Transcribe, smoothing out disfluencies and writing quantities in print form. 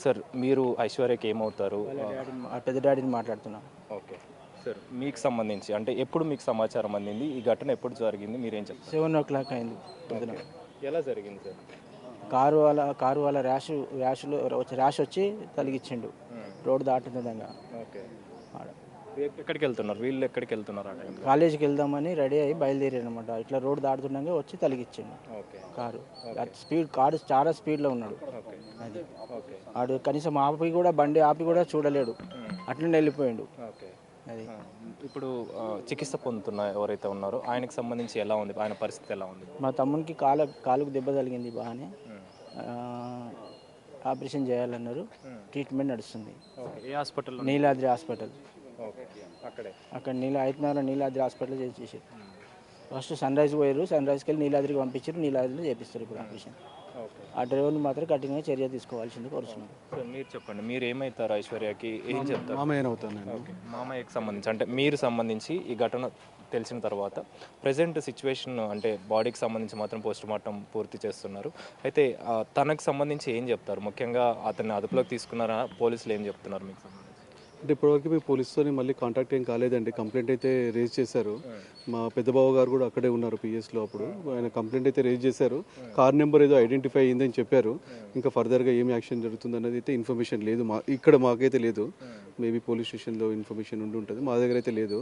Sir మీరు ఐశ్వర్యకి ఏమవుతారు? వాళ్ళ డాడీని పెద్ద డాడీని మాట్లాడుతున్నా. ఓకే. సార్ మీకు సంబంధించి అంటే ఎప్పుడు మీకు సమాచారం అందింది? ఈ ఘటన ఎప్పుడు జరిగింది? మీరేం చెప్తారు? 7:00 అయింది పొద్దున. ఓకే. ఎలా జరిగింది సార్? కారు వాళ్ళ ర్యాష్ వచ్చి తలిగిచ్చిండు రోడ్డు దాటుతుండగా. ఓకే. ఆడ ఎక్కడికి వెళ్తున్నారు? వీళ్ళు ఎక్కడికి వెళ్తున్నారు ఆ టైంలో? కాలేజీకి వెళ్దామని రెడీ అయ్యి బయలుదేరారు అనమాట. ఇట్లా రోడ్డు దాటుతుండగా వచ్చి తలిగిచ్చిండు ఓకే. కారు. కారు చాలా స్పీడ్లో ఉన్నాడు. ఓకే. అది ఓకే. ఆడు కనీసం బండి ఆపి కూడా చూడలేడు, అట్లనే వెళ్ళిపోయిండు. ఓకే. అది ఇప్పుడు చికిత్స పొందుతున్న ఎవరైతే ఉన్నారో ఆయనకు సంబంధించి ఎలా ఉంది? ఆయన పరిస్థితి ఎలా ఉంది? మా తమ్మునికి కాలుకు దెబ్బ తగిలింది బాగానే. ఆపరేషన్ చేయాలన్నారు. ట్రీట్మెంట్ నడుస్తుంది. ఓకే. ఏ హాస్పిటల్లో? నీలాద్రి హాస్పిటల్. ఓకే. అక్కడే. అక్కడ ఐదున్నర నీలాద్రి హాస్పిటల్ చేసేసారు. ఫస్ట్ సన్ రైజ్ పోయారు, సన్ రైజ్కి వెళ్ళి నీలాద్రికి పంపించారు. నీలాద్రిలో చేపిస్తారు ఇప్పుడు ఆపరేషన్. ఓకే. ఆ డ్రైవర్ని మాత్రం కఠినంగా చర్య తీసుకోవాల్సింది కోరుతున్నాం. సార్ మీరు చెప్పండి, మీరు ఏమవుతారు ఐశ్వర్యకి? ఏం చెప్తారు? మామయ్యనవుతాను నేను. ఓకే. మామయ్యకి సంబంధించి అంటే మీరు సంబంధించి ఈ ఘటన తెలిసిన తర్వాత ప్రజెంట్ సిచ్యువేషన్ అంటే బాడీకి సంబంధించి మాత్రం పోస్ట్ మార్టం పూర్తి చేస్తున్నారు. అయితే తనకు సంబంధించి ఏం చెప్తారు? ముఖ్యంగా అతన్ని అదుపులోకి తీసుకున్నారా? పోలీసులు ఏం చెప్తున్నారు మీకు సంబంధించి? అంటే ఇప్పటివరకు మీ పోలీసుతో మళ్ళీ కాంటాక్ట్ ఏం కాలేదండి. కంప్లైంట్ అయితే రేజ్ చేశారు. మా పెద్ద బావ గారు కూడా అక్కడే ఉన్నారు పిఎస్లో. అప్పుడు ఆయన కంప్లైంట్ అయితే రేజ్ చేశారు. కార్ నెంబర్ ఏదో ఐడెంటిఫై అయ్యిందని చెప్పారు. ఇంకా ఫర్దర్గా ఏమి యాక్షన్ జరుగుతుంది అన్నది అయితే ఇన్ఫర్మేషన్ లేదు. మాకైతే లేదు. మేబీ పోలీస్ స్టేషన్లో ఇన్ఫర్మేషన్ ఉండి ఉంటుంది, మా దగ్గర అయితే లేదు.